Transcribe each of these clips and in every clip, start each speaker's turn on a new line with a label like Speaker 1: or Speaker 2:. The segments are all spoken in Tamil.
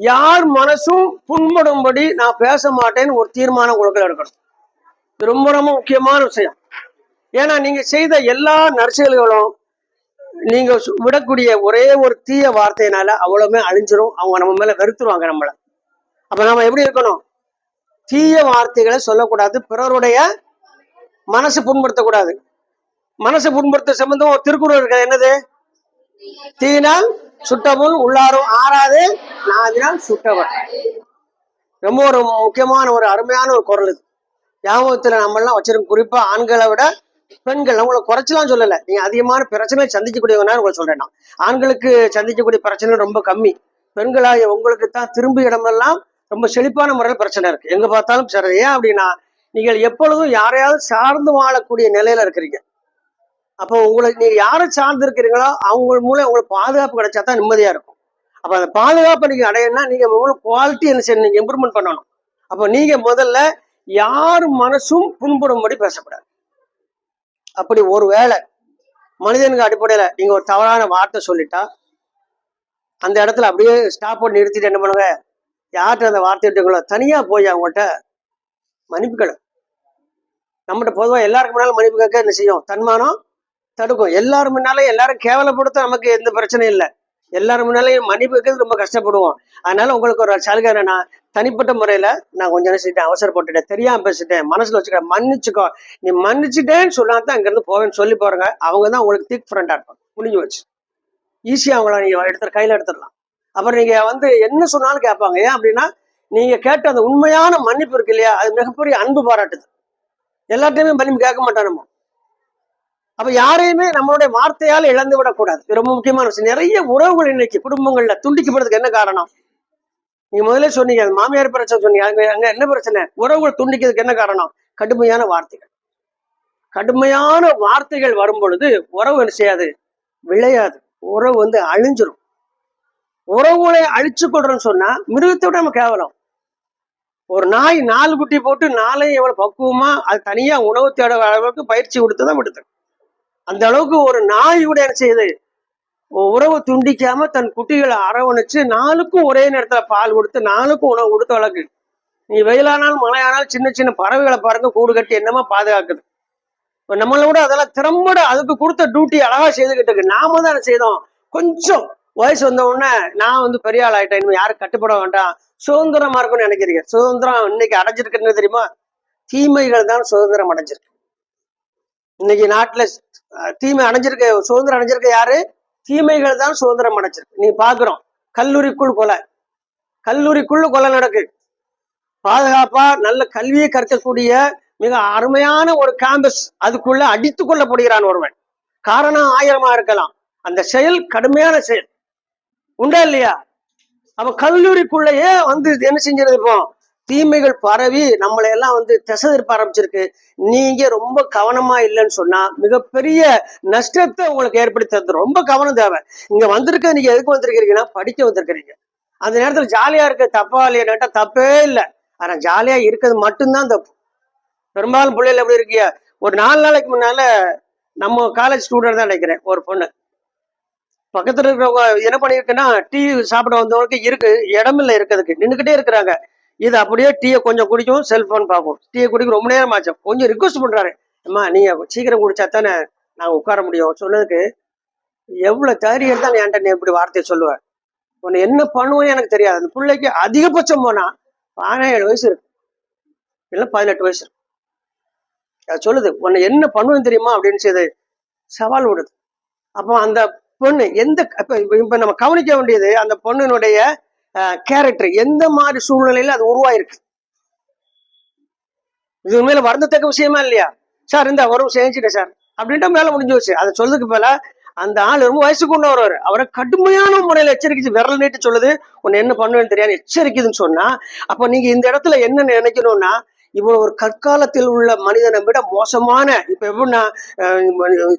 Speaker 1: யார் மனசும் புண்படும்படி நான் பேச மாட்டேன்னு ஒரு தீர்மானம் உங்களுக்கு எடுக்கணும். இது ரொம்ப ரொம்ப முக்கியமான விஷயம். ஏன்னா நீங்க செய்த எல்லா நற்செயல்களும் நீங்க விடக்கூடிய ஒரே ஒரு தீய வார்த்தையினால அவ்வளவுமே அழிஞ்சிரும். அவங்க நம்ம மேல வெறுத்துருவாங்க நம்மள. அப்ப நம்ம எப்படி இருக்கணும்? தீய வார்த்தைகளை சொல்லக்கூடாது, பிறருடைய மனசு புண்படுத்தக்கூடாது. மனசு புண்படுத்த சம்பந்தம் ஒரு திருக்குறள் இருக்க, என்னது? தீனால் சுட்டமுன் உள்ளாரும் ஆறாது நாதினால் சுட்டவன். ரொம்ப ஒரு முக்கியமான ஒரு அருமையான ஒரு குரல் இது. ஞாபகத்துல நம்ம எல்லாம் வச்சிருக்க. குறிப்பா ஆண்களை விட பெண்கள், உங்களை குறைச்சலாம் சொல்லல, நீங்க அதிகமான பிரச்சனை சந்திக்கக்கூடியவனா உங்களுக்கு சொல்றேன். நான் ஆண்களுக்கு சந்திக்கக்கூடிய பிரச்சனை ரொம்ப கம்மி. பெண்களாக உங்களுக்கு தான் திரும்பி இடமெல்லாம் ரொம்ப செழிப்பான முறையில் பிரச்சனை இருக்கு. எங்க பார்த்தாலும் சரி. ஏன் அப்படின்னா, நீங்கள் எப்பொழுதும் யாரையாவது சார்ந்து வாழக்கூடிய நிலையில இருக்கிறீங்க. அப்போ உங்களுக்கு நீங்க யாரை சார்ந்து இருக்கிறீங்களோ அவங்க மூலம் உங்களுக்கு பாதுகாப்பு கிடைச்சா தான் நிம்மதியா இருக்கும். அப்ப அந்த பாதுகாப்பை நீங்க அடையணும்னா நீங்க உங்களுக்கு குவாலிட்டி என்ன செய்யணும்? நீங்க இம்ப்ரூவ்மெண்ட் பண்ணணும். அப்போ நீங்க முதல்ல யார் மனசும் புண்படும்படி பேசக்கூடாது. அப்படி ஒரு வேளை மனிதனுக்கு அடிப்படையில நீங்க ஒரு தவறான வார்த்தை சொல்லிட்டா அந்த இடத்துல அப்படியே ஸ்டாப் பண்ணி நிறுத்திட்டு என்ன பண்ணுங்க, யார்கிட்ட அந்த வார்த்தை விட்டுங்களோ தனியா போய் அவங்கள்ட்ட மன்னிப்பு கேளு. நம்மகிட்ட பொதுவாக எல்லாருக்கு முன்னாலும் மன்னிப்பு கேட்க என்ன செய்யும்? தன்மானம் தடுக்கும். எல்லாரும் முன்னாலே எல்லாரும் கேவலப்படுத்த நமக்கு எந்த பிரச்சனையும் இல்லை. எல்லாரும் முன்னாலேயும் மன்னிப்பு வைக்கிறது ரொம்ப கஷ்டப்படுவோம். அதனால உங்களுக்கு ஒரு சலுகை என்னன்னா, தனிப்பட்ட முறையில நான் கொஞ்சம் நினைச்சிட்டேன், அவசரப்பட்டுட்டேன், தெரியாம பேசிட்டேன், மனசுல வச்சுக்க, மன்னிச்சுக்கோ. நீ மன்னிச்சுட்டேன்னு சொல்லாதான் அங்கிருந்து போவேன்னு சொல்லி பாருங்க. அவங்க தான் உங்களுக்கு திக் ஃப்ரெண்டா இருப்பாங்க. முடிஞ்சு வச்சு ஈஸியா அவங்கள நீங்க கையில எடுத்துடலாம். அப்புறம் நீங்க என்ன சொன்னாலும் கேட்பாங்க. ஏன் அப்படின்னா, நீங்க கேட்ட அந்த உண்மையான மன்னிப்பு இருக்கு இல்லையா, அது மிகப்பெரிய அன்பு பாராட்டுது. எல்லாத்தையுமே மன்னிப்பு கேட்க மாட்டோம் நம்ம. அப்ப யாரையுமே நம்மளுடைய வார்த்தையால் இழந்து விடக்கூடாது. இது ரொம்ப முக்கியமான விஷயம். நிறைய உறவுகள் இன்னைக்கு குடும்பங்கள்ல துண்டிக்கப்படுறதுக்கு என்ன காரணம்? நீங்க முதல்ல சொன்னீங்க, மாமியார் பிரச்சனை சொன்னீங்க. அங்க என்ன பிரச்சனை? உறவுகள் துண்டிக்கிறதுக்கு என்ன காரணம்? கடுமையான வார்த்தைகள். கடுமையான வார்த்தைகள் வரும் பொழுது உறவு என்ன செய்யாது? விளையாது. உறவு அழிஞ்சிரும். உறவுகளை அழிச்சு கொள்றோம்னு சொன்னா மிருகத்தை விட நம்ம கேவலம். ஒரு நாய் 4 குட்டி போட்டு 4ஐயும் எவ்வளவு பக்குவமா அது தனியா உணவு தேட அளவுக்கு பயிற்சி கொடுத்துதான் விடுது. அந்த அளவுக்கு ஒரு நாய் கூட என்ன செய்யுது? உறவு துண்டிக்காம தன் குட்டிகளை அரவணைச்சு 4க்கும் ஒரே நேரத்துல பால் கொடுத்து 4க்கும் உணவு கொடுத்து வளர்க்கு. நீ வெயிலானாலும் மழையானாலும் சின்ன சின்ன பறவைகளை பாருங்க, கூடு கட்டி என்னமா பாதுகாக்குது. நம்மளை விட அதெல்லாம் திறம்பட அதுக்கு கொடுத்த டியூட்டி அழகா செய்துகிட்டு இருக்கு. நாம தான் என்ன செய்தோம்? கொஞ்சம் வயசு வந்த உடனே நான் பெரிய ஆள் ஆயிட்டேன், இனிமே யாரும் கட்டுப்பட வேண்டாம், சுதந்திரமா இருக்கும்னு நினைக்கிறீங்க. சுதந்திரம் இன்னைக்கு அடைஞ்சிருக்குன்னு தெரியுமா? தீமைகள் தான் சுதந்திரம் அடைஞ்சிருக்கு. இன்னைக்கு நாட்டுல தீமை அடைஞ்சிருக்க, சுதந்திரம் அடைஞ்சிருக்க யாரு? தீமைகள் தான் சுதந்திரம் அடைஞ்சிருக்கு. நீ பாக்குறோம், கல்லூரிக்குள் கொலை, கல்லூரிக்குள்ள கொலை நடக்கு. பாதுகாப்பா நல்ல கல்வியை கற்கக்கூடிய மிக அருமையான ஒரு கேம்பஸ், அதுக்குள்ள அடித்து கொள்ளப்படுகிறான் ஒருவன். காரணம் 1000 இருக்கலாம். அந்த செயல் கடுமையான செயல். உண்டா இல்லையா? அப்ப கல்லூரிக்குள்ளேயே என்ன செஞ்சிருது? இப்போ தீமைகள் பரவி நம்மளை எல்லாம் திசை திருப்ப ஆரம்பிச்சிருக்கு. நீங்க ரொம்ப கவனமா இல்லைன்னு சொன்னா மிகப்பெரிய நஷ்டத்தை உங்களுக்கு ஏற்படுத்தி தந்து. ரொம்ப கவனம் தேவை. இங்க வந்திருக்க, நீங்க எதுக்கு வந்திருக்கிறீங்கன்னா படிக்க வந்திருக்கிறீங்க. அந்த நேரத்துல ஜாலியா இருக்க தப்பா இல்லையா? தப்பே இல்லை. ஆனா ஜாலியா இருக்கிறது மட்டும்தான் தப்பு. பெரும்பாலும் பிள்ளைகள் எப்படி இருக்கியா? ஒரு 4 நாளைக்கு முன்னால நம்ம காலேஜ் ஸ்டூடெண்ட் தான் நினைக்கிறேன், ஒரு பொண்ணு பக்கத்துல இருக்கிறவங்க என்ன பண்ணிருக்குன்னா, டீ சாப்பிட வந்தவங்களுக்கு இருக்கு இடமில்ல இருக்கிறதுக்கு, நின்றுகிட்டே இருக்கிறாங்க. இது அப்படியே டீயை கொஞ்சம் குடிக்கும், செல்போன் பார்ப்போம். டீயை குடிக்க ரொம்ப நேரம் ஆச்சு. கொஞ்சம் ரிக்வஸ்ட் பண்றாரு, அம்மா நீங்க சீக்கிரம் குடிச்சா தானே நாங்க உட்கார முடியும். சொன்னதுக்கு எவ்வளவு தைரியம் தான் என்கிட்ட நீ இப்படி வார்த்தையை சொல்லுவேன்? உன்னை என்ன பண்ணுவேன்னு எனக்கு தெரியாது. அந்த பிள்ளைக்கு அதிகபட்சம் போனா 17 வயசு இருக்கு, இல்லை 18 வயசு இருக்கு. அது சொல்லுது, உன்னை என்ன பண்ணுவேன்னு தெரியுமா அப்படின்னு செய்து சவால் விடுது. அப்போ அந்த பொண்ணு இப்ப நம்ம கவனிக்க வேண்டியது, அந்த பொண்ணினுடைய கேரக்டர் எந்த மாதிரி சூழ்நிலையில அது உருவாயிருக்கு. இது உண்மையில வருந்தத்தக்க விஷயமா இல்லையா? சார் இந்த வரும் செஞ்சுட்டேன் சார் அப்படின்ட்டு மேல முடிஞ்சு வச்சு அதை சொல்றதுக்கு மேல அந்த ஆள் ரொம்ப வயசுக்கு கொண்டு வருவாரு. அவரை கடுமையான முறையில எச்சரிக்கை, விரல் நீட்டு சொல்லுது, உன்னை என்ன பண்ணுவேன்னு தெரியாது எச்சரிக்குதுன்னு சொன்னா, அப்ப நீங்க இந்த இடத்துல என்ன நினைக்கணும்னா, இவ்வளவு ஒரு கற்காலத்தில் உள்ள மனிதனை விட மோசமான, இப்ப எப்படின்னா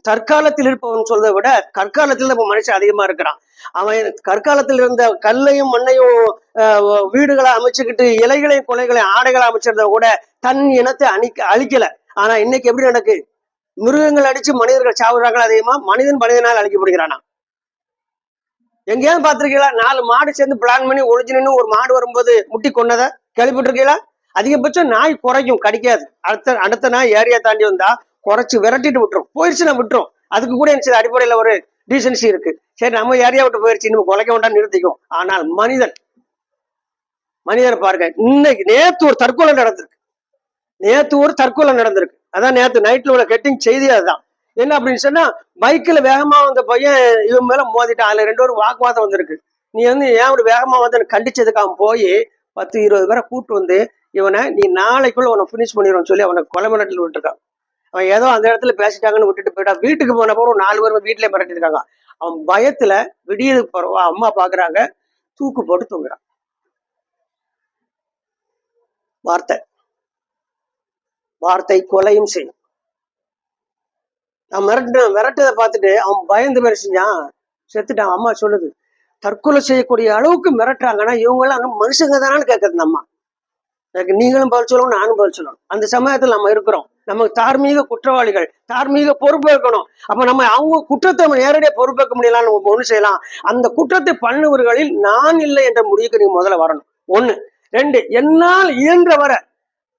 Speaker 1: தற்காலத்தில் இருப்பவன் சொல்றதை விட கற்காலத்தில் இப்ப மனுஷன் அதிகமா இருக்கிறான். அவன் கற்காலத்தில் இருந்த கல்லையும் மண்ணையும் வீடுகளை அமைச்சுக்கிட்டு இலைகளையும் கொலைகளையும் ஆடைகளை அமைச்சிருந்த கூட தன் இனத்தை அழிக்கல. ஆனா இன்னைக்கு எப்படி நடக்கு? மிருகங்கள் அடிச்சு மனிதர்கள் சாவுறாங்களா? அதிகமா மனிதனால் அழிக்கப்படுகிறானா? எங்கேயாவது பார்த்திருக்கீங்களா? 4 மாடு சேர்ந்து பிளான் பண்ணி ஒரிஜினல் ஒரு மாடு வரும்போது முட்டி கொன்னதை கேள்விப்பட்டிருக்கீங்களா? அதிகபட்சம் நாய் குறைக்கும், கடிக்காது. அடுத்த நாய் ஏரியா தாண்டி வந்தா குறைச்சு விரட்டிட்டு விட்டுரும். போயிடுச்சுன்னா விட்டுரும். அதுக்கு கூட என்ன அடிப்படையில ஒரு டீசன்சி இருக்கு. சரி, நம்ம ஏரியா விட்டு போயிடுச்சு, நம்ம குலைக்க வேண்டாம் நிறுத்திக்கும். ஆனால் மனிதரை பாருங்க, இன்னைக்கு நேத்து ஒரு தற்கொலை நடந்திருக்கு. அதான் நேத்து நைட்ல உள்ள கெட்டிங் செய்தி. அதுதான் என்ன அப்படின்னு சொன்னா, பைக்ல வேகமா வந்த பையன் இவன் மேல மோதிட்டான். அதுல 2 பேரும் வாக்குவாதம் வந்திருக்கு. நீ வந்து ஏன் ஒரு வேகமா வந்து கண்டிச்சதுக்கு அவன் போய் 10-20 பேரை கூப்பிட்டு வந்து இவனை நீ நாளைக்குள்ள உன்னை பினிஷ் பண்ணிடுவோம் சொல்லி அவனை கொலை மிரட்டல் விட்டுருக்கான். அவன் ஏதோ அந்த இடத்துல பேசிட்டாங்கன்னு விட்டுட்டு போயிட்டான். வீட்டுக்கு போன போற 4 பேரும் வீட்டிலே மிரட்டிருக்காங்க. அவன் பயத்துல விடியதுக்கு போறவா அம்மா பாக்குறாங்க, தூக்கு போட்டு தூங்குறான். வார்த்தை கொலையும் செய்யும். நான் மிரட்டதை பார்த்துட்டு அவன் பயந்து மாதிரி செஞ்சான், செத்துட்டான். அம்மா சொல்லுது, தற்கொலை செய்யக்கூடிய அளவுக்கு மிரட்டுறாங்கன்னா இவங்க எல்லாம் மனுஷங்க தானு கேட்கறது. நம்ம நீங்களும் பதில் சொல்லணும், நானும் பதில் சொல்லணும். அந்த சமயத்தில் நம்ம இருக்கிறோம். நமக்கு தார்மீக குற்றவாளிகள், தார்மீக பொறுப்பேற்கணும். அப்ப நம்ம அவங்க குற்றத்தை நேரடியாக பொறுப்பேற்க முடியலாம்னு ஒண்ணு செய்யலாம். அந்த குற்றத்தை பண்ணுவர்களில் நான் இல்லை என்ற முடிவுக்கு நீங்க முதல்ல வரணும். 1. 2, என்னால் இயன்ற வர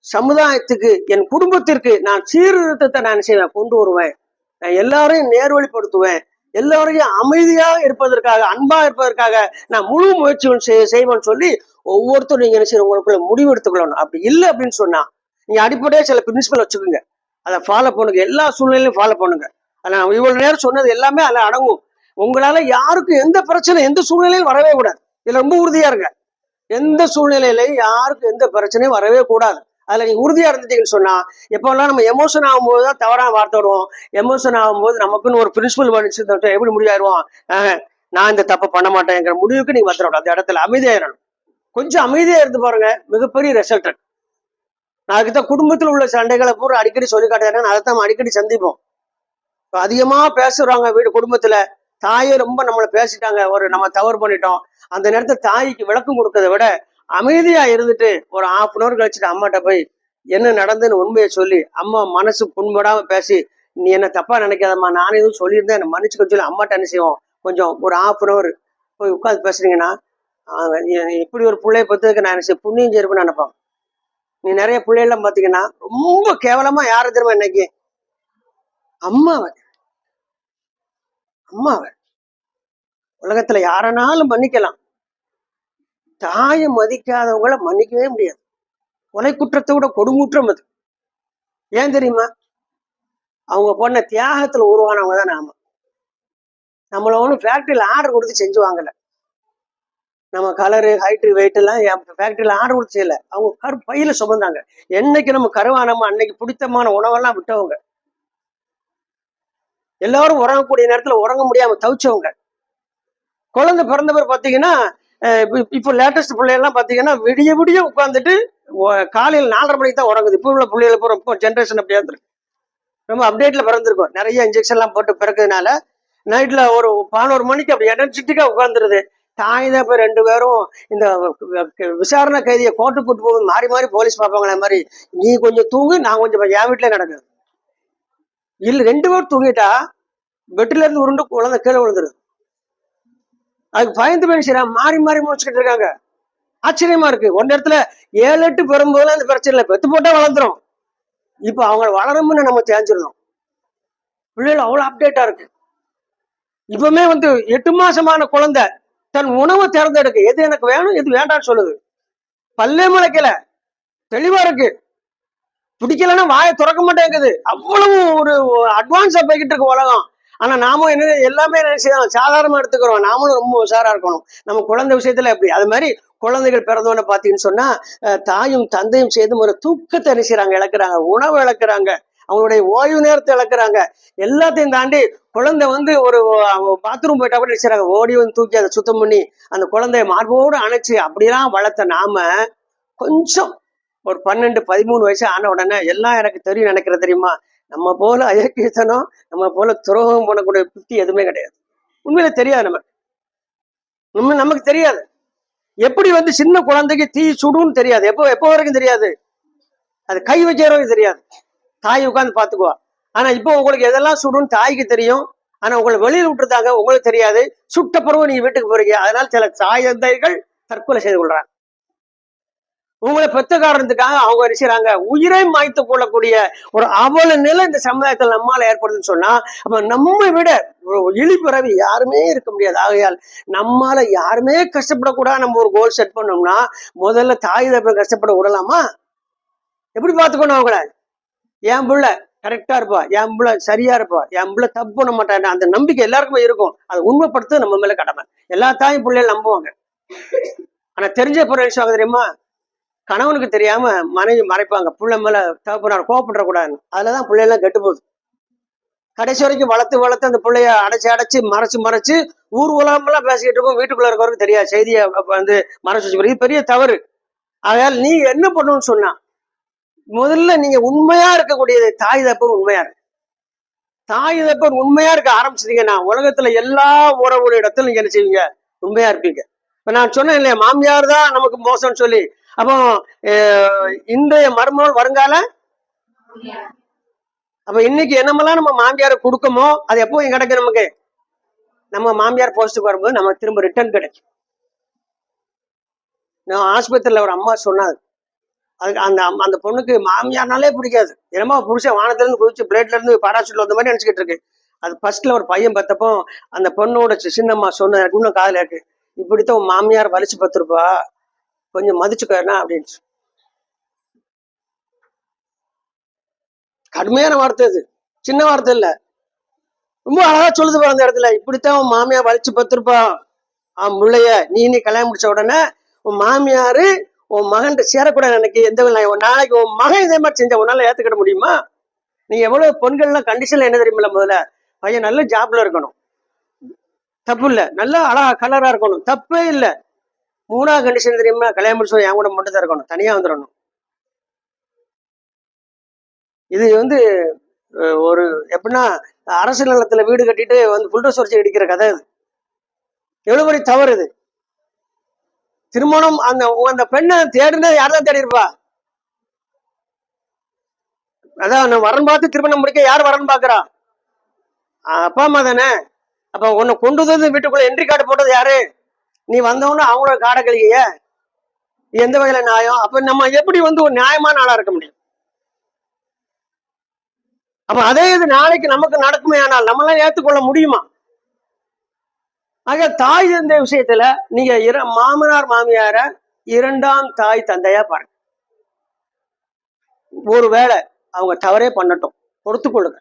Speaker 1: சமுதாயத்துக்கு, என் குடும்பத்திற்கு நான் சீர்திருத்தத்தை நான் செய்வேன், கொண்டு வருவேன். நான் எல்லாரையும் நேர்வழிப்படுத்துவேன். எல்லாரையும் அமைதியாக இருப்பதற்காக, அன்பா இருப்பதற்காக நான் முழு முயற்சி செய்வேன்னு சொல்லி ஒவ்வொருத்தரும் நீங்க என்ன செய்ய உங்களுக்குள்ள முடிவு எடுத்துக்கொள்ளணும். அப்படி இல்லை அப்படின்னு சொன்னா நீங்க அடிப்படையா சில பிரின்சிபல் வச்சுக்கோங்க, அதை ஃபாலோ பண்ணுங்க. எல்லா சூழ்நிலையும் ஃபாலோ பண்ணுங்க. ஆனா இவ்வளவு நேரம் சொன்னது எல்லாமே அதில் அடங்கும். உங்களால யாருக்கும் எந்த பிரச்சனை எந்த சூழ்நிலையும் வரவே கூடாது. இதுல ரொம்ப உறுதியா இருங்க. எந்த சூழ்நிலையிலையும் யாருக்கும் எந்த பிரச்சனையும் வரவே கூடாது. அதுல நீங்க உறுதியா இருந்துட்டீங்கன்னு சொன்னா, எப்பெல்லாம் நம்ம எமோஷன் ஆகும்போது தான் தவறான வார்த்தை வருவோம். எமோஷன் ஆகும்போது நமக்குன்னு ஒரு பிரின்சிபல் வந்துச்சு, எப்படி முடிவாயிருவோம், நான் இந்த தப்பை பண்ண மாட்டேங்கிற முடிவுக்கு நீங்க வந்துடணும். அந்த இடத்துல அமைதியாயிடணும். கொஞ்சம் அமைதியா இருந்து பாருங்க, மிகப்பெரிய ரிசல்ட். நான் அதுக்குதான் குடும்பத்தில் உள்ள சண்டைகளை பூரா அடிக்கடி சொல்லி காட்டுறேன். அதைத்தான் அடிக்கடி சந்திப்போம். அதிகமா பேசுறாங்க வீடு குடும்பத்துல. தாயே ரொம்ப நம்மளை பேசிட்டாங்க, ஒரு நம்ம தவறு பண்ணிட்டோம். அந்த நேரத்துல தாய்க்கு விளக்கம் கொடுக்கறத விட அமைதியா இருந்துட்டு ஒரு 1/2 hour கழிச்சுட்டு அம்மாட்ட போய் என்ன நடந்துன்னு உண்மையை சொல்லி, அம்மா மனசு புண்படாம பேசி, நீ என்ன தப்பா நினைக்காதம்மா, நானே எதுவும் சொல்லியிருந்தேன், என்ன மன்னிச்சுக்க சொல்லி அம்மாட்ட என்ன செய்வோம், கொஞ்சம் ஒரு 1/2 hour போய் உட்காந்து பேசுறீங்கன்னா, இப்படி ஒரு பிள்ளைய பத்துக்கு நான் என்ன புண்ணியம் செய்யிருப்பேன்னு நினைப்பான். நீ நிறைய பிள்ளைகள்லாம் பாத்தீங்கன்னா ரொம்ப கேவலமா யாரை தெரியுமா இன்னைக்கு, அம்மாவை உலகத்துல யாரனாலும் மன்னிக்கலாம், தாயை மதிக்காதவங்கள மன்னிக்கவே முடியாது. கொலை குற்றத்தை விட கொடுங்குற்றம் அது. ஏன் தெரியுமா? அவங்க பண்ண தியாகத்துல உருவானவங்க தான் நாம. நம்மள ஒன்றும் ஃபேக்டரியில ஆர்டர் கொடுத்து செஞ்சு வாங்கல. நம்ம கலரு, ஹைட்டு, வெயிட் எல்லாம் ஃபேக்டரியில ஆர்டர் கொடுத்து செய்யல. அவங்க பையில சுமந்தாங்க. என்னைக்கு நம்ம கருவானமோ அன்னைக்கு பிடித்தமான உணவெல்லாம் விட்டவங்க. எல்லாரும் உறங்கக்கூடிய நேரத்துல உறங்க முடியாம தவிச்சவங்க. குழந்தை பிறந்த பேர் பாத்தீங்கன்னா, இப்போ லேட்டஸ்ட் பிள்ளைகள்லாம் பாத்தீங்கன்னா விடிய விடிய உட்காந்துட்டு காலையில் 4:30 மணிக்கு தான் உறங்குது. இப்போ உள்ள பிள்ளைகள் ரொம்ப ஜென்ரேஷன் அப்படியே இருக்கு. ரொம்ப அப்டேட்ல பிறந்திருக்கும். நிறைய இன்ஜெக்ஷன் எல்லாம் போட்டு பிறக்கிறதுனால நைட்ல ஒரு 11 மணிக்கு அப்படி எனர்ஜெட்டிக்கா உட்காந்துருது. தாய் தான் போய் 2 பேரும் இந்த விசாரணை கைதியை கோர்ட்டு கூட்டு போகுது, மாறி மாறி போலீஸ் பார்ப்பாங்களே மாதிரி, நீ கொஞ்சம் தூங்கு, நான் கொஞ்சம் என் வீட்டுல நடக்குது. இல்ல 2 பேரும் தூங்கிட்டா பெட்ல இருந்து உருண்டு குழந்தை கீழே விழுந்துருது. அதுக்கு பயந்து போய் மாறி மாறி முடிச்சுக்கிட்டு இருக்காங்க. ஆச்சரியமா இருக்கு. ஒரு இடத்துல 7-8 பெறும்போது அந்த பிரச்சனை இல்லை, பெத்து போட்டா வளர்ந்துரும். இப்ப அவங்க வளரும்னு நம்ம தெரிஞ்சிடணும். பிள்ளைகள் அவ்வளவு அப்டேட்டா இருக்கு. இப்பவுமே 8 மாசமான குழந்தை தன் உணவை தேர்ந்தெடுக்க, எது எனக்கு வேணும் எது வேண்டாம்னு சொல்லுது. பல்லே முளைக்கல, தெளிவா இருக்கு. பிடிக்கலன்னா வாயை திறக்க மாட்டேங்குது. அவ்வளவு ஒரு அட்வான்ஸா போய்கிட்டு இருக்கு உலகம். ஆனா நாமும் என்ன எல்லாமே என்ன செய்யலாம், சாதாரணமா எடுத்துக்கிறோம். நாமளும் ரொம்ப உஷாரா இருக்கணும். நம்ம குழந்தை விஷயத்துல எப்படி, அது மாதிரி குழந்தைகள் பிறந்தோன்னு பாத்தீங்கன்னு சொன்னா, தாயும் தந்தையும் சேர்ந்து ஒரு தூக்கத்தை என்ன செய்யறாங்க, இழக்கிறாங்க. உணவு இழக்கிறாங்க, அவங்களுடைய ஓய்வு நேரத்தை இழக்கிறாங்க. எல்லாத்தையும் தாண்டி குழந்தை ஒரு பாத்ரூம் போயிட்டா கூட நினைச்சாங்க, ஓடி தூக்கி அதை சுத்தம் பண்ணி அந்த குழந்தைய மார்போடு அணைச்சு அப்படிலாம் வளர்த்த நாம கொஞ்சம் ஒரு 12-13 வயசு ஆன உடனே எல்லாம் எனக்கு தெரியும் நினைக்கிற தெரியுமா? நம்ம போல அயற்கீசனம், நம்ம போல துரோகம் பண்ணக்கூடிய புத்தி எதுவுமே கிடையாது. உண்மையில தெரியாது நமக்கு தெரியாது. எப்படி சின்ன குழந்தைக்கு தீ சுடுன்னு தெரியாது. எப்போ வரைக்கும் தெரியாது, அது கை வைக்கிறவங்க தெரியாது. தாய் உட்காந்து பாத்துக்குவா. ஆனா இப்போ உங்களுக்கு எதெல்லாம் சுடுன்னு தாய்க்கு தெரியும், ஆனா உங்களை வெளியில் விட்டுருந்தாங்க, உங்களுக்கு தெரியாது. சுட்ட பிறகு நீங்க வீட்டுக்கு போறீங்க. அதனால சில தாய் தந்தைகள் தற்கொலை செய்து கொள்றாங்க. உங்களை பெத்த காரணத்துக்காக அவங்க என்ன செய்றாங்க, உயிரை மாய்த்து கொள்ளக்கூடிய ஒரு அவல நிலை இந்த சமுதாயத்தில் நம்மால ஏற்படுதுன்னு சொன்னா, அப்ப நம்மை விட ஒரு இழி பிறவி யாருமே இருக்க முடியாது. ஆகையால் நம்மால யாருமே கஷ்டப்படக்கூடாது. நம்ம ஒரு கோல் செட் பண்ணோம்னா முதல்ல தாய் தகப்பன் கஷ்டப்பட விடலாமா? எப்படி பார்த்துக்கணும் அவங்கள? என் புள்ள கரெக்டா இருப்பா, என் புள்ள சரியா இருப்பா, என் புள்ள தப்பு பண்ண மாட்டான், அந்த நம்பிக்கை எல்லாருக்குமே இருக்கும். அதை உண்மைப்படுத்த நம்ம மேல கடமை. எல்லா தாயும் பிள்ளைகள் நம்புவாங்க. ஆனா தெரிஞ்ச பிறகு விஷயம் தெரியுமா, கணவனுக்கு தெரியாம மனைவி மறைப்பாங்க, புள்ள மேல தகப்பனார் கோவப்பட கூடாதுன்னு. அதுலதான் பிள்ளைலாம் கெட்டு போகுது. கடைசி வரைக்கும் வளர்த்து வளர்த்து அந்த பிள்ளைய அடைச்சு அடைச்சு மறைச்சு மறைச்சு ஊர் உலகமெல்லாம் பேசிக்கிட்டு இருக்கும், வீட்டுக்குள்ள இருக்கிறவருக்கு தெரியாது செய்தியை வந்து மறைச்சு வச்சு. பெரிய தவறு. ஆகையால் நீ என்ன பண்ணணும்னு சொன்னா, முதல்ல நீங்க உண்மையா இருக்கக்கூடியது தாய் தப்பன் உண்மையா இருக்கு. தாய் தப்பன் உண்மையா இருக்க ஆரம்பிச்சிட்டீங்கன்னா உலகத்துல எல்லா உறவுடைய இடத்துல நீங்க என்ன செய்வீங்க, உண்மையா இருப்பீங்க. இப்ப நான் சொன்னேன் இல்லையா, மாமியார் தான் நமக்கு மோசம்னு சொல்லி. அப்போ இன்றைய மருமகள் வருங்கால, அப்ப இன்னைக்கு என்னமெல்லாம் நம்ம மாமியாரை கொடுக்கமோ அது எப்போ கிடைக்கும் நமக்கு, நம்ம மாமியார் போஸ்டுக்கு வரும்போது நமக்கு திரும்ப ரிட்டர்ன் கிடைக்கும். நான் ஆஸ்பத்திரியில ஒரு அம்மா சொன்னாங்க, அதுக்கு அந்த பொண்ணுக்கு மாமியார்னாலே பிடிக்காது. என்னமோ புருஷன் வானத்துல இருந்து குதிச்சு பிளேட்ல இருந்து பாராசூட்ல வந்த மாதிரி நினைச்சுக்கிட்டு இருக்கு. அது ஃபர்ஸ்ட்ல ஒரு பையன் பார்த்தப்போ அந்த பொண்ணோட சின்னம்மா சொன்ன இன்னும் காதல இருக்கு, இப்படித்தான் உன் மாமியார் வலிச்சு பத்துருப்பா, கொஞ்சம் மதிச்சுக்கா அப்படின்னு. கடுமையான வார்த்தை, அது சின்ன வார்த்தை இல்ல, ரொம்ப அழகா சொல்லுது பாரு அந்த இடத்துல. இப்படித்தான் உன் மாமியார் வலிச்சு பத்துருப்பா முள்ளைய, நீ கல்யாணம் முடிச்ச உடனே உன் மாமியாரு உன் மகன் சேரக்கூடாது. எனக்கு எந்த நாளைக்கு உன் மகன் இதே மாதிரி செஞ்ச உன்னால ஏத்துக்கிட முடியுமா? நீங்க எவ்வளவு பெண்கள்லாம் கண்டிஷன்ல என்ன தெரியுமில்ல, முதல்ல பையன் நல்ல ஜாப்ல இருக்கணும், தப்பு இல்ல. நல்லா அழகா கலரா இருக்கணும், தப்பே இல்லை. மூணாவது கண்டிஷன் தெரியுமா, கல்யாணம் முடிச்சோம் என் கூட மட்டும் தான் இருக்கணும், தனியா வந்துடணும். இது வந்து ஒரு எப்படின்னா அரசு நிலத்துல வீடு கட்டிட்டு வந்து புல்டோசர் வச்சு இடிக்கிற கதை. இது எவ்வளவு பெரிய தவறு இது. திருமணம் அந்த பெண்ணை தேடுனது யார்தான் தேடி இருப்பா? அதான் வரன் பார்த்து திருமணம் முடிக்க யார் வரன் பாக்குறா? அப்பா அம்மா தானே. அப்ப உன்னை கொண்டு வந்து வீட்டுக்குள்ள என்ட்ரி கார்டு போட்டது யாரு? நீ வந்தவொன்னு அவங்களோட காடை கழிய எந்த வகையில நியாயம்? அப்ப நம்ம எப்படி வந்து ஒரு நியாயமான ஆளா இருக்க முடியும்? அப்ப அதே இது நாளைக்கு நமக்கு நடக்குமே, ஆனால் நம்மளாம் ஏற்றுக்கொள்ள முடியுமா? ஆக தாய் தந்தை விஷயத்துல நீங்க மாமனார் மாமியார இரண்டாம் தாய் தந்தையா பாருங்க. ஒருவேளை அவங்க தவறே பண்ணட்டும், பொறுத்து கொள்ளுங்க.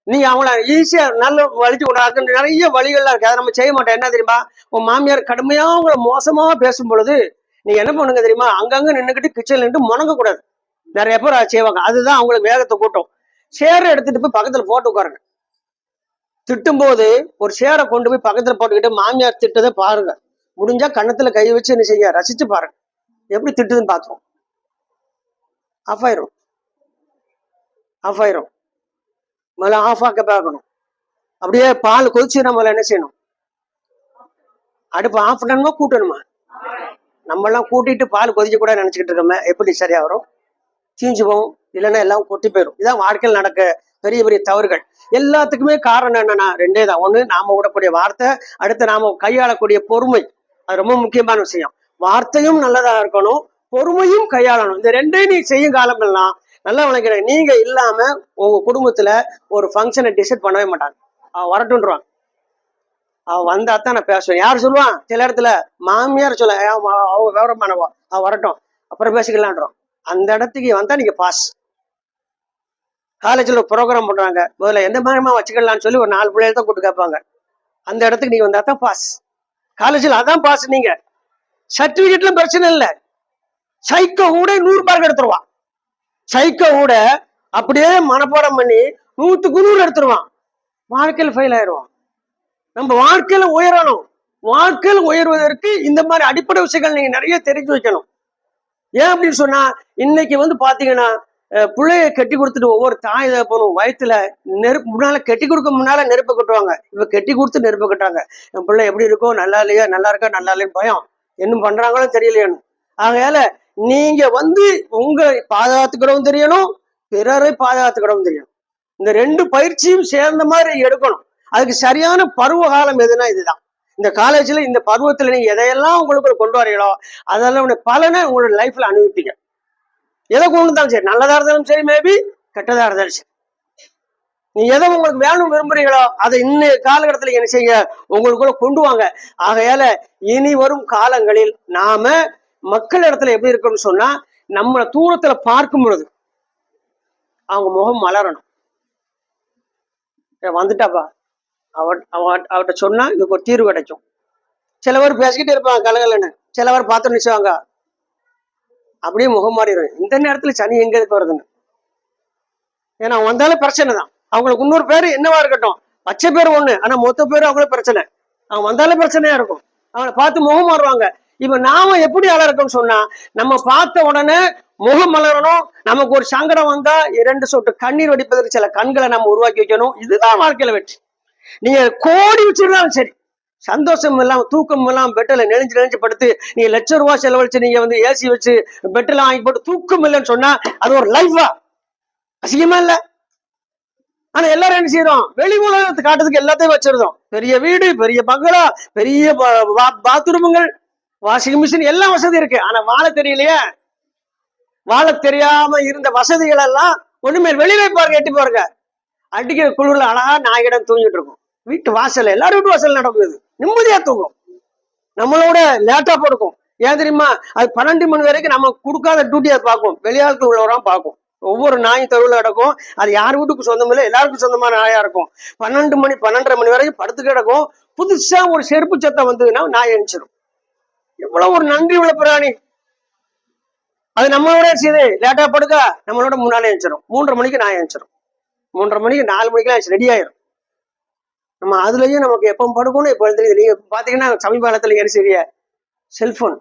Speaker 1: நீங்க அவங்கள ஈஸியா நல்ல வலிச்சு விடாது. நிறைய வழிகள்லாம் இருக்கு, அதை நம்ம செய்ய மாட்டோம். என்ன தெரியுமா, உன் மாமியார் கடுமையா உங்களை மோசமா பேசும் பொழுது நீங்க என்ன பண்ணுங்க தெரியுமா, அங்கங்க நின்றுக்கிட்டு கிச்சன்ல நின்று முணங்க கூடாது. நிறைய பேர் அதை செய்வாங்க, அதுதான் அவங்களுக்கு வேகத்தை கூட்டும். சேரை எடுத்துட்டு போய் பக்கத்துல போட்டு உட்காருங்க. திட்டும் போது ஒரு சேரை கொண்டு போய் பக்கத்துல போட்டுக்கிட்டு மாமியார் திட்டதை பாருங்க. முடிஞ்சா கன்னத்துல கை வச்சு என்ன செய்ய, ரசிச்சு பாருங்க எப்படி திட்டுதுன்னு பார்த்தோம். ஆஃப் ஆயிரும், ஆஃப் ஆயிரும். முதல்ல ஆஃப் ஆக்க பார்க்கணும். அப்படியே பால் கொதிச்சு நம்மள என்ன செய்யணும், அடுப்பு ஆஃப் பண்ணணுமா கூட்டணுமா? நம்ம எல்லாம் கூட்டிட்டு பால் கொதிக்க கூட நினைச்சுக்கிட்டு இருக்கோமே, எப்படி சரியா வரும்? தீஞ்சு போகும், இல்லைன்னா எல்லாம் கொட்டி போயிடும். இதான் வாழ்க்கையில் நடக்க பெரிய பெரிய தவறுகள். எல்லாத்துக்குமே காரணம் என்னன்னா ரெண்டே தான். ஒண்ணு, நாம விடக்கூடிய வார்த்தை, அடுத்து நாம கையாளக்கூடிய பொறுமை. அது ரொம்ப முக்கியமான விஷயம். வார்த்தையும் நல்லதா இருக்கணும், பொறுமையும் கையாளணும். இந்த ரெண்டையும் நீ செய்யும் காலங்கள்லாம் நல்லா விளக்கிறேன். நீங்க இல்லாம உங்க குடும்பத்துல ஒரு ஃபங்க்ஷனை டிசைட் பண்ணவே மாட்டாங்க. அவன் வரட்டுன்றான், அவன் வந்தா தான் நான் பேசுவேன். யார் சொல்லுவான்? சில இடத்துல மாமியார் சொல்ல, அவங்க விவரமானவா, அவன் வரட்டும் அப்புறம் பேசிக்கலான்றோம். அந்த இடத்துக்கு வந்தா நீங்க பாஸ். காலேஜ்ல ஒரு ப்ரோக்ராம் பண்றாங்க, முதல்ல எந்த மாதிரிமா வச்சுக்கலாம்னு சொல்லி ஒரு 4 பிள்ளைகள் தான் கூட்டு கேட்பாங்க. அந்த இடத்துக்கு நீங்க வந்தா தான் பாஸ். காலேஜ்ல அதான் பாஸ். நீங்க சர்டிபிகேட்ல பிரச்சனை இல்லை, சைக்கோ கூட 100 மார்க் எடுத்துருவான். சைக்கோ கூட அப்படியே மனப்பாடம் பண்ணி 100க்கு 100 எடுத்துருவான், வாழ்க்கையில் ஃபெயில் ஆயிடுவான். நம்ம வாழ்க்கையில உயரணும். வாழ்க்கையில் உயர்வதற்கு இந்த மாதிரி அடிப்படை விஷயங்கள் நீங்க நிறைய தெரிஞ்சு வைக்கணும். ஏன் அப்படின்னு சொன்னா, இன்னைக்கு வந்து பாத்தீங்கன்னா பிள்ளைய கட்டி கொடுத்துட்டு ஒவ்வொரு தாய் தகப்பனும் வயத்துல நெருப்பு, முன்னால கட்டி கொடுக்க முன்னால நெருப்பை கட்டுவாங்க, இப்ப கட்டி கொடுத்து நெருப்பை கட்டுறாங்க. என் பிள்ளை எப்படி இருக்கும், நல்லா இல்லையா, நல்லா இருக்கா, நல்லா இல்லைன்னு பயம், என்ன பண்றாங்களோ தெரியலையான்னு. ஆகையால நீங்க வந்து உங்களை பாதுகாத்துக்கிறவும் தெரியணும், பிறரை பாதுகாத்துக்கிறவும் தெரியணும். இந்த 2 பயிற்சியும் சேர்ந்த மாதிரி எடுக்கணும். அதுக்கு சரியான பருவ காலம் எதுனா இதுதான். இந்த காலேஜ்ல இந்த பருவத்துல நீங்க எதையெல்லாம் உங்களுக்கு கொண்டு வரீங்களோ அதெல்லாம் பலனை உங்களோட லைஃப்ல அனுபவிப்பீங்க. எதை கொண்டு இருந்தாலும் சரி, நல்லதா இருந்தாலும் சரி, மேபி கெட்டதா இருந்தாலும் சரி, நீ எதை உங்களுக்கு வேணும் விரும்புறீங்களோ அதை இன்னைய காலகட்டத்தில் என்ன செய்ய உங்களுக்குள்ள கொண்டு வாங்க. ஆகையால இனி வரும் காலங்களில் நாம மக்கள் இடத்துல எப்படி இருக்கணும்னு சொன்னா, நம்மளை தூரத்துல பார்க்கும் பொழுது அவங்க முகம் மலரணும். வந்துட்டாப்பா அவர்கிட்ட சொன்னா இதுக்கு ஒரு தீர்வு கிடைக்கும். சில பேர் பேசிக்கிட்டே இருப்பாங்க கலகலன்னு, சில பேர் பார்த்து நினைச்சுவாங்க அப்படியே முகம் மாறிடும். இந்த நேரத்துல சனி எங்க இருக்கு வருதுன்னு. ஏன்னா வந்தாலும் பிரச்சனை தான். அவங்களுக்கு இன்னொரு பேரு என்னவா இருக்கட்டும், பச்சை பேர் ஒண்ணு, ஆனா மொத்த பேரு அவங்களுக்கு பிரச்சனை. அவன் வந்தாலும் பிரச்சனையா இருக்கும். அவனை பார்த்து முகம் மாறுவாங்க. இப்ப நாம எப்படி அழ இருக்கோம்னு சொன்னா, நம்ம பார்த்த உடனே முகம் மலரணும். நமக்கு ஒரு சங்கடம் வந்தா 2 சொட்டு கண்ணீர் வடிப்பதற்கு சில கண்களை நம்ம உருவாக்கி வைக்கணும். இதுதான் வாழ்க்கையில வெற்றி. நீங்க கோடி வச்சிருந்தாலும் சரி, சந்தோஷம் இல்லாம தூக்கம் இல்லாம பெட்டில் நெளிஞ்சு படுத்து நீங்க ₹1,00,000 செலவழிச்சு நீங்க வந்து ஏசி வச்சு பெட்டெல்லாம் வாங்கி போட்டு தூக்கம் இல்லைன்னு சொன்னா அது ஒரு லைஃபா? அசிங்கமா இல்ல? ஆனா எல்லாரும் என்ன செய்யறோம், வெளி உலகத்தை காட்டுறதுக்கு எல்லாத்தையும் வச்சிருந்தோம். பெரிய வீடு, பெரிய பங்களா, பெரிய பாத்ரூமுங்கள், வாஷிங் மிஷின், எல்லாம் வசதி இருக்கு. ஆனா வாழ தெரியலையே. வாழ தெரியாம இருந்த வசதிகள் எல்லாம் ஒண்ணுமே. வெளியில பாருங்க, எட்டி பாருங்க, அடிக்கிற குளிர்ல அழகா நாயிடம் தூங்கிட்டு இருக்கும். வீட்டு வாசல், எல்லாரும் வீட்டு வாசல் நடக்குது, நிம்மதியா தூங்கும். நம்மளோட லேட்டா படுக்கும். ஏன் தெரியுமா? அது 12 மணி வரைக்கும் நம்ம கொடுக்காத டியூட்டியை பார்க்கும். வெளியாளத்துல உள்ளவரான் பார்க்கும். ஒவ்வொரு நாயும் தெருவில் கிடக்கும். அது யார் வீட்டுக்கு சொந்தம் இல்லை, எல்லாருக்கும் சொந்தமான நாயா இருக்கும். 12 மணி 12:30 மணி வரைக்கும் படுத்து கிடக்கும். புதுசா ஒரு செருப்பு சத்தம் வந்ததுன்னா நாய் எழுச்சிடும். எவ்வளவு ஒரு நன்றி உள்ள பிராணி. அது நம்மளோட செய்து லேட்டா படுக்க நம்மளோட முன்னாலே எழுச்சிடும். 3:30 மணிக்கு நாய் எழுச்சிடும். 3:30 மணிக்கு 4 மணிக்கெல்லாம் ரெடி ஆயிரும். நம்ம அதுலயும் நமக்கு எப்ப படுக்கணும் எப்ப தெரியுது. நீங்க பாத்தீங்கன்னா சமீப காலத்துல என்ன செய்ய, செல்போன்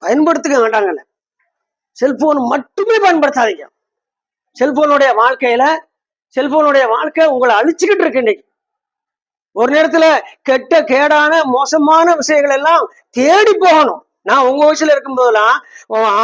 Speaker 1: பயன்படுத்திக்க மாட்டாங்கல்ல. செல்போன் மட்டுமே பயன்படுத்தாதீங்க. செல்போனுடைய வாழ்க்கை உங்களை அழிச்சுக்கிட்டு இருக்கு. இன்னைக்கு ஒரு நேரத்துல கேடான மோசமான விஷயங்கள் எல்லாம் தேடி போகணும். நான் உங்க வயசுல இருக்கும் போதெல்லாம்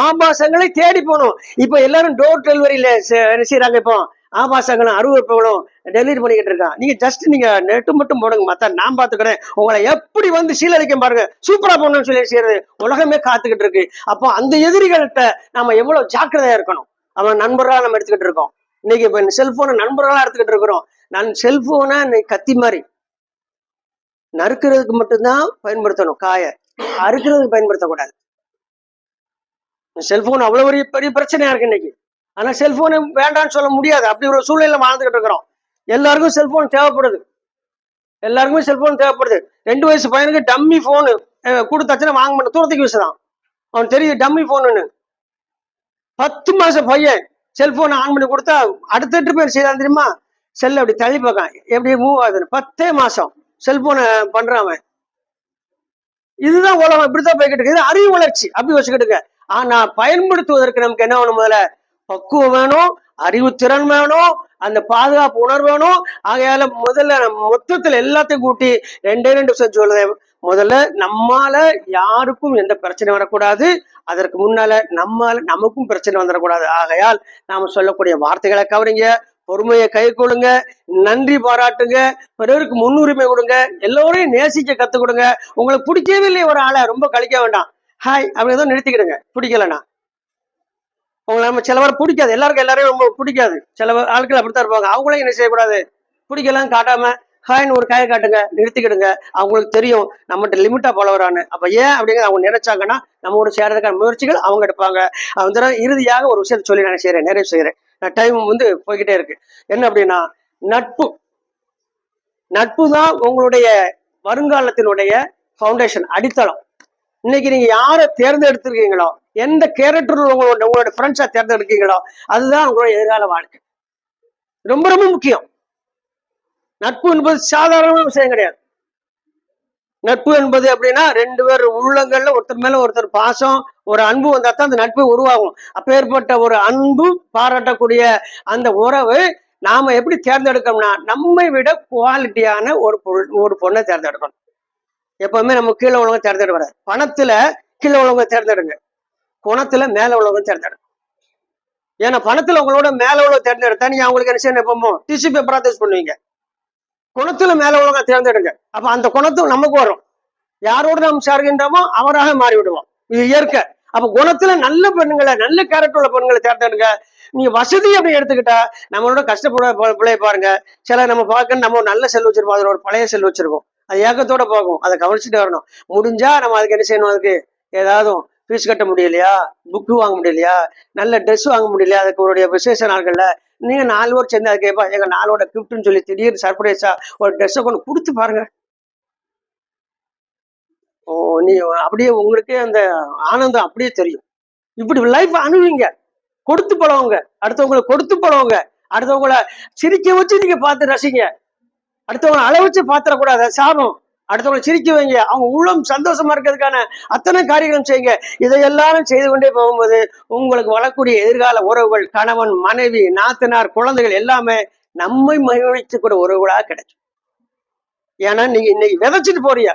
Speaker 1: ஆபாசங்களை தேடி போகணும். இப்ப எல்லாரும் டோர் டெலிவரியில என்ன செய்யறாங்க. இப்போ ஆபாசங்களும் அருவறுப்புகளும் டெலிவரி பண்ணிக்கிட்டு இருக்கான். நீங்க ஜஸ்ட் நீங்க நெட்டு மட்டும் போடுங்க, மத்த நான் பாத்துக்கிறேன். உங்களை எப்படி வந்து சீலடிக்க பாருங்க, சூப்பரா போடணும்னு சொல்லி செய்யறது உலகமே காத்துக்கிட்டு இருக்கு. அப்போ அந்த எதிரிகள்கிட்ட நாம எவ்வளவு ஜாக்கிரதையா இருக்கணும். அவன் நண்பர்களா நம்ம எடுத்துக்கிட்டு இருக்கோம். இன்னைக்கு இப்ப செல்போனை நண்பர்களா எடுத்துக்கிட்டு இருக்கிறோம். நான் செல்போனை கத்தி மாதிரி நறுக்கிறதுக்கு மட்டும்தான் பயன்படுத்தணும், காய அறுக்கிறதுக்கு பயன்படுத்தக்கூடாது. செல்போன் அவ்வளவு பெரிய பிரச்சனையா இருக்கு இன்னைக்கு. ஆனா செல்போனை வேண்டாம்னு சொல்ல முடியாது. அப்படி ஒரு சூழ்நிலை வாழ்ந்துகிட்டு இருக்கிறோம். எல்லாருக்கும் செல்போன் தேவைப்படுது. 2 வயசு பையனுக்கு டம்மி போனு கொடுத்தாச்சுன்னா வாங்க மாட்டேன், தூரத்துக்கு வீசுதான். அவன் தெரியுது டம்மி போனுன்னு. 10 மாசம் பையன் செல்போனை ஆன் பண்ணி கொடுத்தா அடுத்த பேர் செய்தான் தெரியுமா, செல்ல அப்படி தள்ளி பார்க்கான், எப்படி மூவ் ஆகுதுன்னு. 10 மாசம் செல்போனை பண்றான். இதுதான் உலகம், இப்படித்தான் போய்கிட்டு இருக்கு. இது அறிவு வளர்ச்சி, அப்படி வச்சுக்கிட்டுங்க. ஆனா பயன்படுத்துவதற்கு நமக்கு என்ன வேணும்? முதல்ல பக்குவம் வேணும், அறிவுத்திறன் வேணும், அந்த பாதுகாப்பு உணர்வு வேணும். ஆகையால முதல்ல மொத்தத்துல எல்லாத்தையும் கூட்டி 2 சொல்லுவேன். முதல்ல நம்மால யாருக்கும் எந்த பிரச்சனை வரக்கூடாது. அதற்கு முன்னால நமக்கும் பிரச்சனை வந்துடக்கூடாது. ஆகையால் நாம சொல்லக்கூடிய வார்த்தைகளை கவனிங்க, பொறுமையை கை கொள்ளுங்க, நன்றி பாராட்டுங்க, பிறருக்கு முன்னுரிமை கொடுங்க, எல்லோரையும் நேசிக்க கத்து கொடுங்க. உங்களுக்கு பிடிக்கவே இல்லையே ஒரு ஆளை ரொம்ப கழிக்க வேண்டாம், ஹாய் அப்படிதான் நிறுத்திக்கிடுங்க. பிடிக்கலன்னா உங்களை நம்ம சில பேர் பிடிக்காது, எல்லாரையும் ரொம்ப பிடிக்காது. சில ஆட்கள் அப்படித்தான் இருப்பாங்க. அவங்களையும் என்ன செய்யக்கூடாது, பிடிக்கலாம் காட்டாம ஹாய்னு ஒரு கையை காட்டுங்க, நிறுத்திக்கிடுங்க. அவங்களுக்கு தெரியும் நம்மகிட்ட லிமிட்டா பழகுறான்னு. அப்ப ஏன் அப்படிங்கிற அவங்க நினைச்சாங்கன்னா நம்மோட சேர்றதுக்கான முயற்சிகள் அவங்க எடுப்பாங்க. அவங்க இறுதியாக ஒரு விஷயத்த சொல்லி நான் செய்யறேன், நிறைவு செய்யறேன். டைம் வந்து போய்கிட்டே இருக்கு. என்ன அப்படின்னா, நட்பு தான் உங்களுடைய வருங்காலத்தினுடைய ஃபவுண்டேஷன், அடித்தளம். இன்னைக்கு நீங்க யாரை தேர்ந்தெடுத்திருக்கீங்களோ, எந்த கேரக்டர் உங்களோட ஃப்ரெண்ட்ஸா தேர்ந்தெடுக்கீங்களோ அதுதான் உங்களுடைய எதிர்கால வாழ்க்கை. ரொம்ப ரொம்ப முக்கியம். நட்பு என்பது சாதாரண விஷயம் கிடையாது. நட்பு என்பது அப்படின்னா 2 பேர் உள்ளங்கள்ல ஒருத்தர் மேல ஒருத்தர் பாசம், ஒரு அன்பு வந்தா தான் அந்த நட்பு உருவாகும். அப்பேற்பட்ட ஒரு அன்பு பாராட்டக்கூடிய அந்த உறவு நாம எப்படி தேர்ந்தெடுக்கணும்னா, நம்மை விட குவாலிட்டியான ஒரு பொண்ணை தேர்ந்தெடுக்கணும். எப்பவுமே நம்ம கீழே உள்ளவங்க தேர்ந்தெடுக்கூடாது. பணத்துல கீழே உள்ளவங்க தேர்ந்தெடுங்க, குணத்துல மேல உள்ளவங்க தேர்ந்தெடுங்க. ஏன்னா பணத்துல உங்களோட மேல உள்ள தேர்ந்தெடுத்தா நீங்க அவங்களுக்கு என்ன செய்யணும், எப்பமோ டிஷ்யூ பேப்பரா யூஸ் பண்ணுவீங்க. குணத்துல மேல உலக தேர்ந்தெடுங்க. அப்ப அந்த குணத்தும் நமக்கு வரும். யாரோடு நாம் சேர்கின்றோமோ அவராக மாறி விடுவோம். இது இயற்கை. அப்ப குணத்துல நல்ல பெண்களை, நல்ல கேரக்டர் உள்ள பெண்களை தேர்ந்தெடுங்க. நீங்க வசதி அப்படி எடுத்துக்கிட்டா நம்மளோட கஷ்டப்பட பிள்ளைய பாருங்க. சில நம்ம பார்க்க நம்ம ஒரு நல்ல செல் வச்சிருப்போம், அதுல ஒரு பழைய செல் வச்சிருக்கோம். அது ஏக்கத்தோட பார்க்கும், அதை கவனிச்சுட்டு வரணும். முடிஞ்சா நம்ம அதுக்கு என்ன செய்யணும், அதுக்கு ஏதாவது ஃபீஸ் கட்ட முடியலையா, புக்கு வாங்க முடியலையா, நல்ல ட்ரெஸ் வாங்க முடியலையா, அதுக்கு ஒரு விசேஷ நாட்கள்ல நீங்க 4 பேர் சேர்ந்து அது கேட்பா, எங்க நாளோட கிஃப்ட்னு சொல்லி திடீர்னு சர்ப்ரைஸா ஒரு ட்ரெஸ்ஸை கொண்டு கொடுத்து பாருங்க. ஓ, நீ அப்படியே உங்களுக்கே அந்த ஆனந்தம் அப்படியே தெரியும். இப்படி லைஃப் அணுவீங்க. கொடுத்து பழவுங்க, அடுத்தவங்களை கொடுத்து பழவுங்க, அடுத்தவங்களை சிரிக்க வச்சு நீங்க பார்த்து ரசிங்க. அடுத்தவங்களை அள வச்சு பாத்திரக்கூடாது, சாபம். அடுத்தவங்களை சிரிக்க வைங்க, அவங்க உள்ளம் சந்தோஷமா இருக்கிறதுக்கான அத்தனை காரியங்களும் செய்யுங்க. இதை எல்லாரும் செய்து கொண்டே போகும்போது உங்களுக்கு வரக்கூடிய எதிர்கால உறவுகள், கணவன் மனைவி நாத்தனார் குழந்தைகள் எல்லாமே நம்மை மகிழ்ச்சிக்கூட உறவுகளா கிடைக்கும். ஏன்னா நீங்க இன்னைக்கு விதைச்சிட்டு போறிய,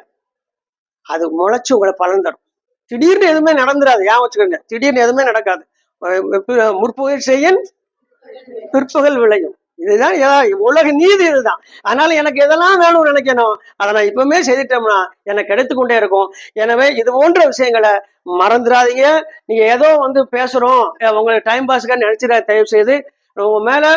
Speaker 1: அது முளைச்சு உங்களை பலன் தரும். திடீர்னு எதுவுமே நடந்துடாது, ஏன் வச்சுக்கோங்க. திடீர்னு எதுவுமே நடக்காது. முற்புகழ் செய்யன் பிற்பகல் விளையும். இதுதான் உலக நீதி, இதுதான். அதனால எனக்கு எதெல்லாம் வேணும்னு நினைக்கணும், அதை நான் இப்பவுமே செய்துட்டோம்னா எனக்கு எடுத்துக்கொண்டே இருக்கும். எனவே இது போன்ற விஷயங்களை மறந்துடாதீங்க. நீங்க ஏதோ பேசுறோம், உங்களுக்கு டைம் பாஸ்க்காக நினைச்சிட தயவு செய்து. உங்க மேல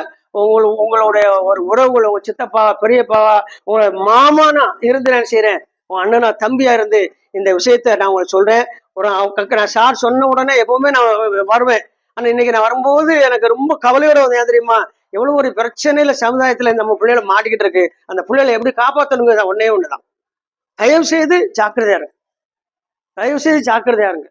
Speaker 1: உங்களுடைய ஒரு உறவுகள், உங்க சித்தப்பா பெரியப்பாவா உங்களை மாமானா இருந்து நான் செய்யறேன், உங்க அண்ணனா தம்பியா இருந்து இந்த விஷயத்த நான் உங்களுக்கு சொல்றேன். நான் சார் சொன்ன உடனே எப்பவுமே நான் வருவேன். ஆனா இன்னைக்கு நான் வரும்போது எனக்கு ரொம்ப கவலையோட வந்து தெரியுமா, எவ்வளவு ஒரு பிரச்சனையில சமுதாயத்துல நம்ம பிள்ளைகளை மாட்டிக்கிட்டு இருக்கு. அந்த பிள்ளைகளை எப்படி காப்பாற்றணுங்க ஒன்னே ஒண்ணுதான். தயவு செய்து ஜாக்கிரதையா இருங்க, தயவு செய்து ஜாக்கிரதையா இருங்க.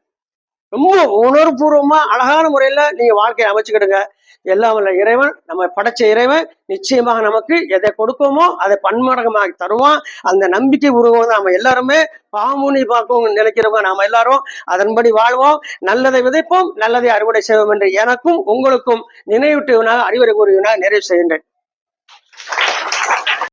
Speaker 1: ரொம்ப உணர்வுபூர்வமா அழகான முறையில நீங்க வாழ்க்கையை அமைச்சுக்கிடுங்க. எல்லாம் வல்ல இறைவன், நம்ம படைச்ச இறைவன் நிச்சயமாக நமக்கு எதை கொடுக்கோமோ அதை பன்மடங்கமாக தருவான். அந்த நம்பிக்கை உருவம் தான் நம்ம எல்லாருமே பாமுனி பார்ப்போம் நினைக்கிறவங்க நாம எல்லாரும் அதன்படி வாழ்வோம். நல்லதை விதைப்போம், நல்லதை அறுவடை செய்வோம் என்று எனக்கும் உங்களுக்கும் நினைவூட்டுவனாக அறிவுரை கூறுவனாக நிறைவு செய்கின்றேன்.